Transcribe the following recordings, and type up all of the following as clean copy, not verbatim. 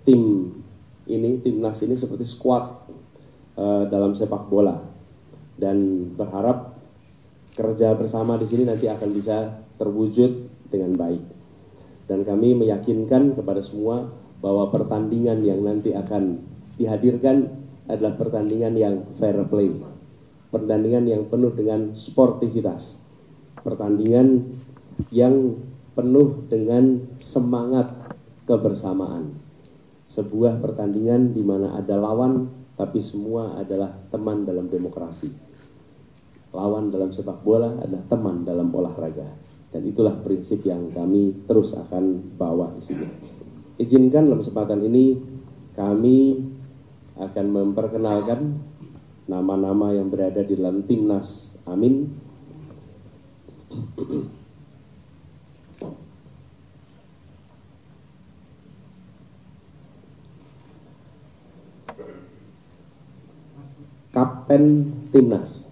tim ini, timnas ini seperti squad dalam sepak bola, dan berharap kerja bersama di sini nanti akan bisa terwujud dengan baik. Dan kami meyakinkan kepada semua bahwa pertandingan yang nanti akan dihadirkan adalah pertandingan yang fair play, pertandingan yang penuh dengan sportivitas, pertandingan yang penuh dengan semangat kebersamaan, sebuah pertandingan di mana ada lawan tapi semua adalah teman dalam demokrasi. Lawan dalam sepak bola adalah teman dalam olahraga, dan itulah prinsip yang kami terus akan bawa di sini. Izinkan dalam kesempatan ini kami akan memperkenalkan nama-nama yang berada di dalam timnas Amin. Kapten timnas,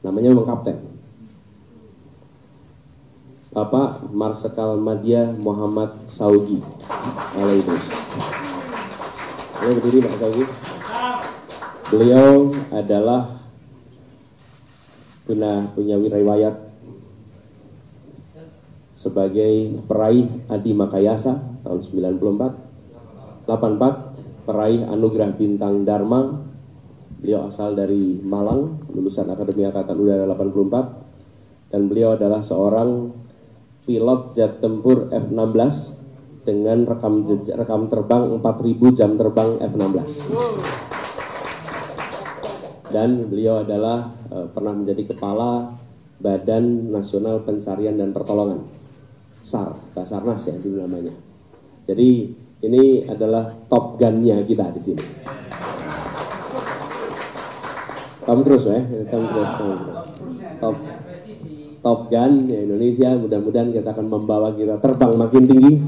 namanya memang kapten, Bapak Marsikal Madya Muhammad Saugi. Boleh berdiri Pak Saugi. Beliau adalah punya riwayat sebagai peraih Adi Makayasa tahun 94, 84, peraih Anugerah Bintang Dharma. Beliau asal dari Malang, lulusan Akademi Angkatan Udara 84, dan beliau adalah seorang pilot jet tempur F-16 dengan rekam terbang 4.000 jam terbang F-16. Dan beliau adalah pernah menjadi kepala Badan Nasional Pencarian dan Pertolongan, SAR, Basarnas ya dulu namanya. Jadi ini adalah Top Gun-nya kita di sini. Tom Cruise ya, Top Gun ya Indonesia. Mudah-mudahan kita akan membawa kita terbang makin tinggi.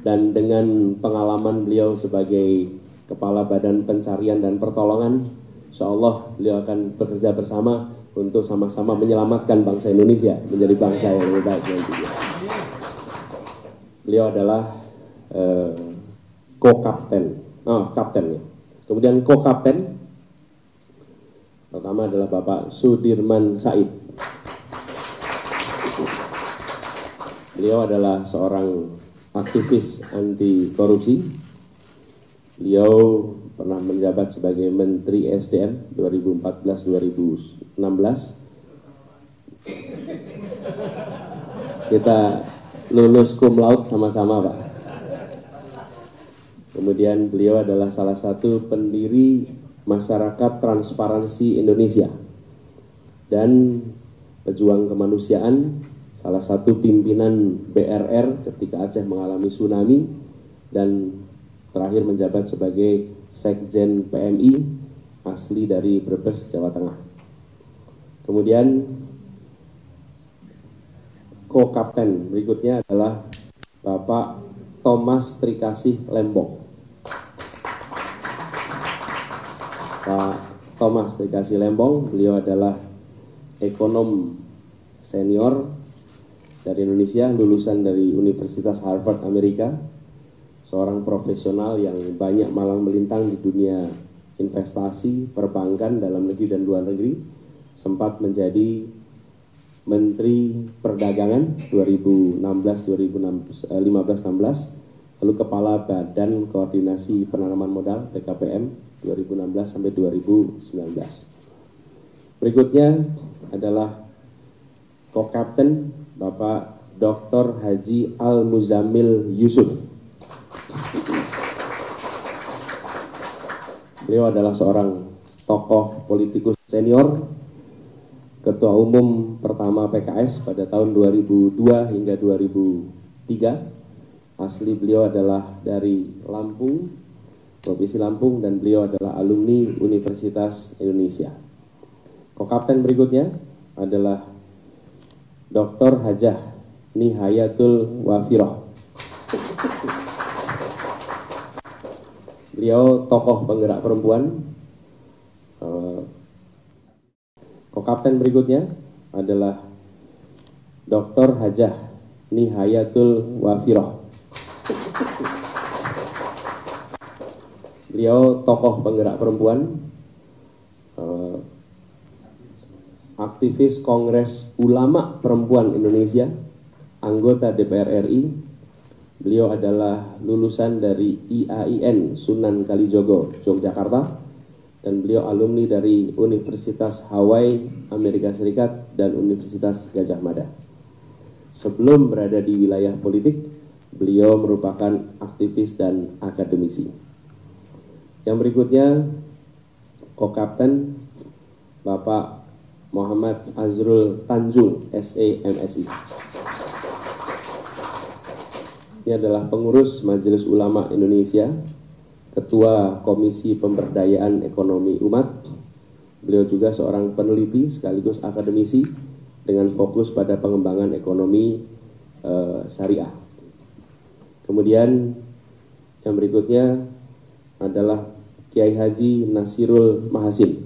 Dan dengan pengalaman beliau sebagai Kepala Badan Pencarian dan Pertolongan, insya Allah beliau akan bekerja bersama untuk sama-sama menyelamatkan bangsa Indonesia menjadi bangsa yang lebih baik nantinya. Beliau adalah kapten ya. Kemudian co-kapten pertama adalah Bapak Sudirman Said. Beliau adalah seorang aktivis anti korupsi. Beliau pernah menjabat sebagai Menteri SDM 2014-2016. Kita lulus cum laude sama-sama, Pak. Kemudian beliau adalah salah satu pendiri Masyarakat Transparansi Indonesia dan pejuang kemanusiaan, salah satu pimpinan BRR ketika Aceh mengalami tsunami, dan terakhir menjabat sebagai Sekjen PMI, asli dari Brebes, Jawa Tengah. Kemudian co-kapten berikutnya adalah Bapak Thomas Trikasih Lembong. Pak Thomas Trikasih Lembong, beliau adalah ekonom senior dari Indonesia, lulusan dari Universitas Harvard Amerika, seorang profesional yang banyak malang melintang di dunia investasi, perbankan dalam negeri dan luar negeri, sempat menjadi Menteri Perdagangan 2015-16, lalu Kepala Badan Koordinasi Penanaman Modal BKPM 2016 sampai 2019. Berikutnya adalah co-kapten Bapak Dr. Haji Al-Muzamil Yusuf. Beliau adalah seorang tokoh politikus senior, Ketua Umum pertama PKS pada tahun 2002 hingga 2003. Asli beliau adalah dari Lampung, Provinsi Lampung, dan beliau adalah alumni Universitas Indonesia. Co-kapten berikutnya adalah Dr. Hajah Nihayatul Wafiroh. Beliau tokoh penggerak perempuan. Co-kapten berikutnya adalah Dr. Hajah Nihayatul Wafiroh. Beliau tokoh penggerak perempuan, aktivis Kongres Ulama Perempuan Indonesia, anggota DPR RI. Beliau adalah lulusan dari IAIN Sunan Kalijogo, Yogyakarta, dan beliau alumni dari Universitas Hawaii, Amerika Serikat, dan Universitas Gajah Mada. Sebelum berada di wilayah politik, beliau merupakan aktivis dan akademisi. Yang berikutnya, Ko-Kapten Bapak Muhammad Azrul Tanjung, SE MSI. Ini adalah pengurus Majelis Ulama Indonesia, Ketua Komisi Pemberdayaan Ekonomi Umat. Beliau juga seorang peneliti sekaligus akademisi dengan fokus pada pengembangan ekonomi syariah. Kemudian yang berikutnya adalah Kiai Haji Nasirul Mahasin.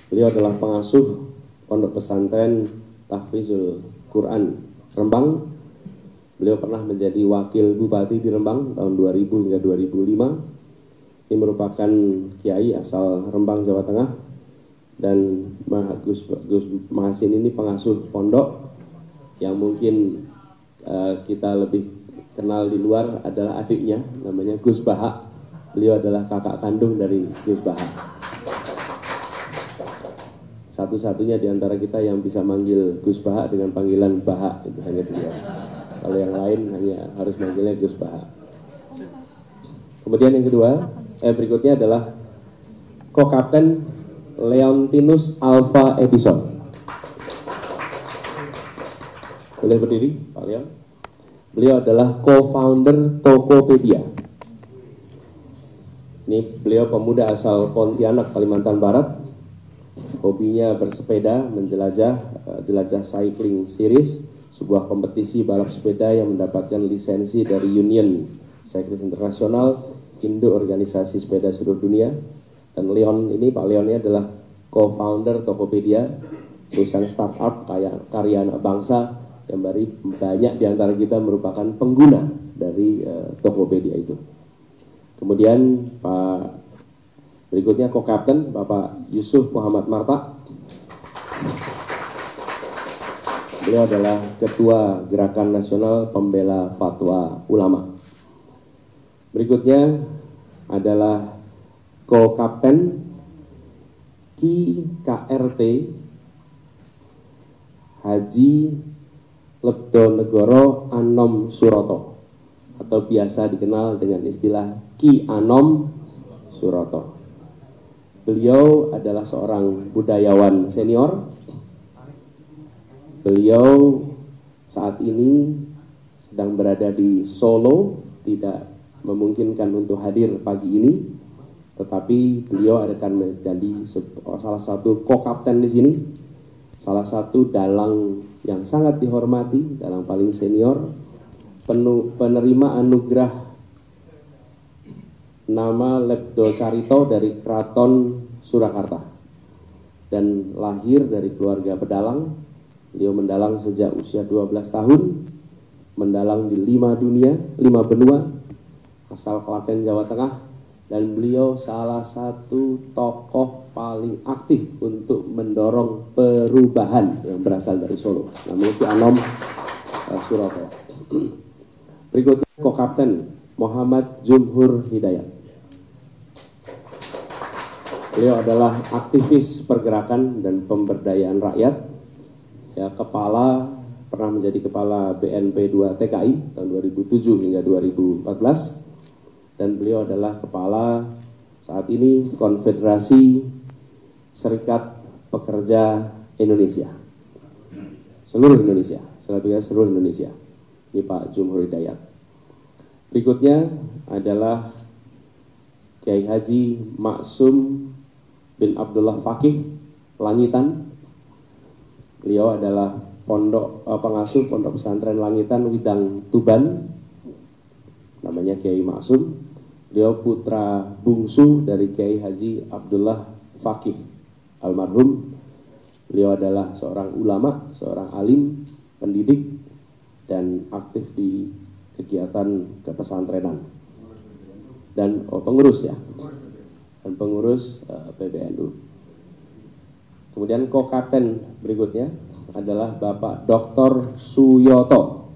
Beliau adalah pengasuh Pondok Pesantren Tahfizul Quran Rembang. Beliau pernah menjadi wakil bupati di Rembang tahun 2000 hingga 2005. Ini merupakan kiai asal Rembang, Jawa Tengah, dan Gus Mahasin ini pengasuh pondok yang mungkin kita lebih kenal di luar adalah adiknya, namanya Gus Baha. Beliau adalah kakak kandung dari Gus Baha. Satu-satunya di antara kita yang bisa manggil Gus Baha dengan panggilan Baha, itu hanya beliau. Kalau yang lain hanya harus manggilnya Gus Baha. Kemudian yang kedua, berikutnya adalah Ko-Kapten Leontinus Alva Edison. Boleh berdiri, Pak Leon? Beliau adalah co-founder Tokopedia. Ini beliau pemuda asal Pontianak, Kalimantan Barat. Hobinya bersepeda, jelajah cycling series, sebuah kompetisi balap sepeda yang mendapatkan lisensi dari Union Cyclist Internasional, Indo Organisasi Sepeda Seluruh Dunia. Dan Leon ini, Pak Leon ini adalah co-founder Tokopedia, perusahaan startup karya anak bangsa yang banyak di antara kita merupakan pengguna dari Tokopedia itu. Kemudian berikutnya Ko-Kapten Bapak Yusuf Muhammad Marta. Beliau adalah Ketua Gerakan Nasional Pembela Fatwa Ulama. Berikutnya adalah Ko-Kapten Ki KRT Haji Lebdonegoro Anom Suroto, atau biasa dikenal dengan istilah Ki Anom Suroto. Beliau adalah seorang budayawan senior. Beliau saat ini sedang berada di Solo, tidak memungkinkan untuk hadir pagi ini, tetapi beliau akan menjadi salah satu ko-kapten di sini, salah satu dalang yang sangat dihormati, dalang paling senior, penerima anugerah nama Lebdo Carito dari Keraton Surakarta, dan lahir dari keluarga pedalang. Beliau mendalang sejak usia 12 tahun, mendalang di 5 benua, asal Klaten, Jawa Tengah, dan beliau salah satu tokoh paling aktif untuk mendorong perubahan yang berasal dari Solo, namanya Ki Anom Suroto. Berikutnya Ko-Kapten Muhammad Jumhur Hidayat. Beliau adalah aktivis pergerakan dan pemberdayaan rakyat, ya, pernah menjadi kepala BNP 2 TKI tahun 2007 hingga 2014, dan beliau adalah kepala saat ini Konfederasi Serikat Pekerja Indonesia, seluruh Indonesia. Ini Pak Jumhur Hidayat. Berikutnya adalah Kiai Haji Maksum bin Abdullah Fakih Langitan. Beliau adalah pengasuh Pondok Pesantren Langitan Widang Tuban, namanya Kiai Maksum. Beliau putra bungsu dari Kiai Haji Abdullah Fakih almarhum. Beliau adalah seorang ulama, seorang alim, pendidik, dan aktif di kegiatan kepesantrenan dan pengurus ya, dan pengurus PBNU. Kemudian ko-kapten berikutnya adalah Bapak Dr. Suyoto.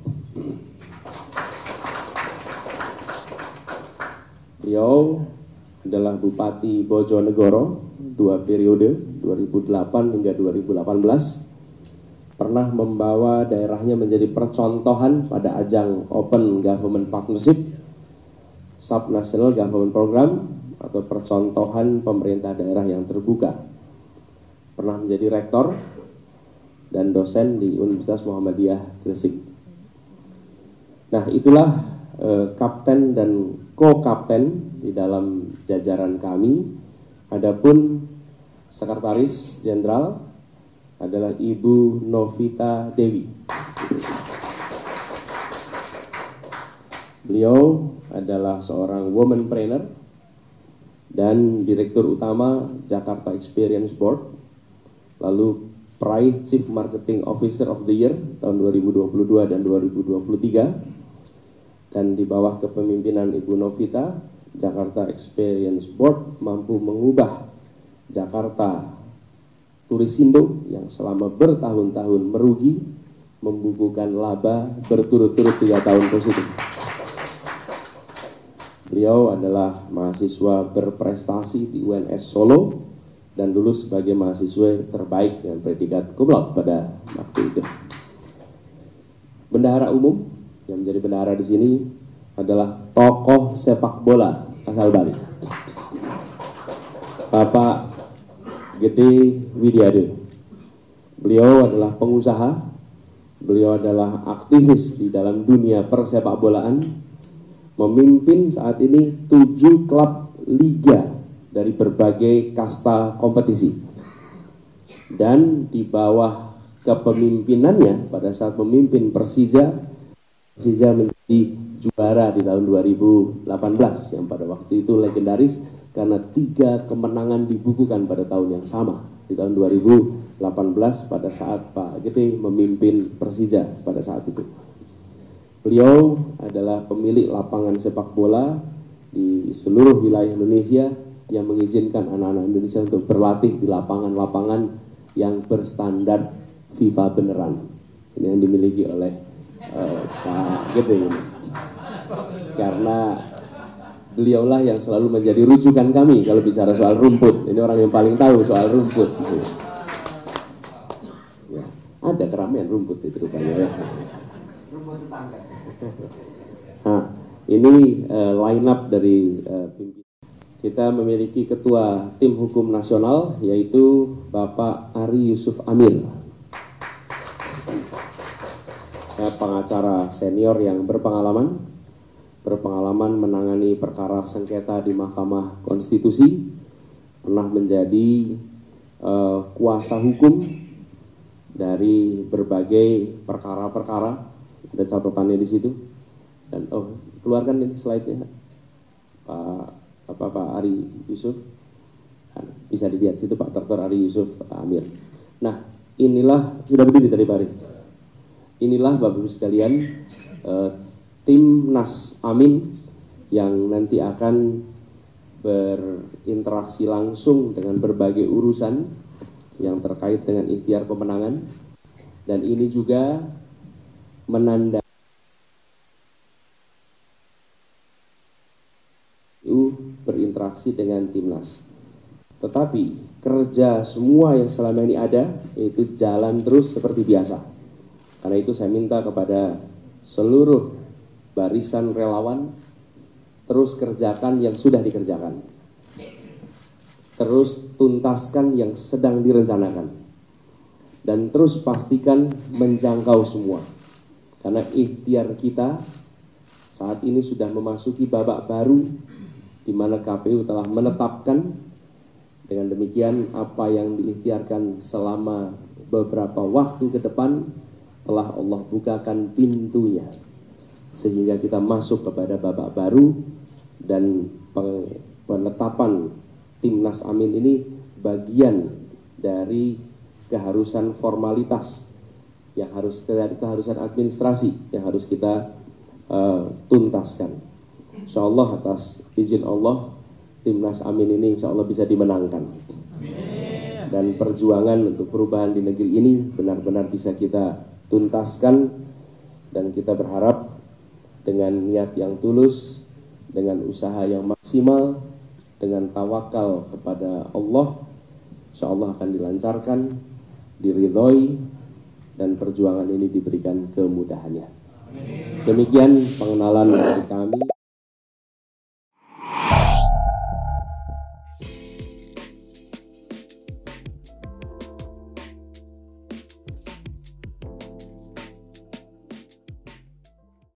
Beliau adalah Bupati Bojonegoro 2 periode 2008 hingga 2018. Pernah membawa daerahnya menjadi percontohan pada ajang Open Government Partnership, Subnational Government Program, atau percontohan pemerintah daerah yang terbuka. Pernah menjadi rektor dan dosen di Universitas Muhammadiyah Gresik. Nah, itulah kapten dan ko-kapten di dalam jajaran kami. Adapun sekretaris jenderal adalah Ibu Novita Dewi. Beliau adalah seorang womanpreneur dan direktur utama Jakarta Experience Board, lalu peraih Chief Marketing Officer of the Year tahun 2022 dan 2023, dan di bawah kepemimpinan Ibu Novita, Jakarta Experience Board mampu mengubah Jakarta Turisindo yang selama bertahun-tahun merugi, membukukan laba berturut-turut 3 tahun positif. Beliau adalah mahasiswa berprestasi di UNS Solo dan lulus sebagai mahasiswa terbaik dengan predikat cum laude pada waktu itu. Bendahara umum yang menjadi bendahara di sini adalah tokoh sepak bola asal Bali, Bapak Gede Widiade. Beliau adalah pengusaha, beliau adalah aktivis di dalam dunia persepak bolaan, memimpin saat ini 7 klub liga dari berbagai kasta kompetisi. Dan di bawah kepemimpinannya pada saat memimpin Persija menjadi juara di tahun 2018 yang pada waktu itu legendaris karena 3 kemenangan dibukukan pada tahun yang sama di tahun 2018 pada saat Pak Gede memimpin Persija pada saat itu. Beliau adalah pemilik lapangan sepak bola di seluruh wilayah Indonesia yang mengizinkan anak-anak Indonesia untuk berlatih di lapangan-lapangan yang berstandar FIFA beneran. Ini yang dimiliki oleh Pak Gede ini. Karena beliaulah yang selalu menjadi rujukan kami kalau bicara soal rumput. Ini orang yang paling tahu soal rumput. Ya, ada keramaian rumput itu rupanya ya. Rumput tetangga. Nah, ini line up dari pimpinan. Kita memiliki ketua tim hukum nasional yaitu Bapak Ari Yusuf Amir. Pengacara senior yang berpengalaman menangani perkara sengketa di Mahkamah Konstitusi, pernah menjadi kuasa hukum dari berbagai perkara-perkara, ada catatannya di situ. Dan keluarkan ini slide-nya, Pak Ari Yusuf, bisa dilihat situ Pak Dr. Ari Yusuf Amir. Nah, inilah sudah berdiri tadi Pak Ari. Inilah Bapak Ibu sekalian Timnas Amin yang nanti akan berinteraksi langsung dengan berbagai urusan yang terkait dengan ikhtiar pemenangan, dan ini juga menandai berinteraksi dengan Timnas. Tetapi kerja semua yang selama ini ada itu jalan terus seperti biasa. Karena itu saya minta kepada seluruh barisan relawan terus kerjakan yang sudah dikerjakan, terus tuntaskan yang sedang direncanakan, dan terus pastikan menjangkau semua. Karena ikhtiar kita saat ini sudah memasuki babak baru di mana KPU telah menetapkan, dengan demikian apa yang diikhtiarkan selama beberapa waktu ke depan telah Allah bukakan pintunya, sehingga kita masuk kepada babak baru. Dan penetapan Timnas Amin ini bagian dari keharusan formalitas yang harus keharusan administrasi yang harus kita tuntaskan. Insya Allah atas izin Allah, Timnas Amin ini insya Allah bisa dimenangkan. Dan perjuangan untuk perubahan di negeri ini benar-benar bisa kita tuntaskan, dan kita berharap dengan niat yang tulus, dengan usaha yang maksimal, dengan tawakal kepada Allah, insya Allah akan dilancarkan, diridhoi, dan perjuangan ini diberikan kemudahannya. Demikian pengenalan dari kami.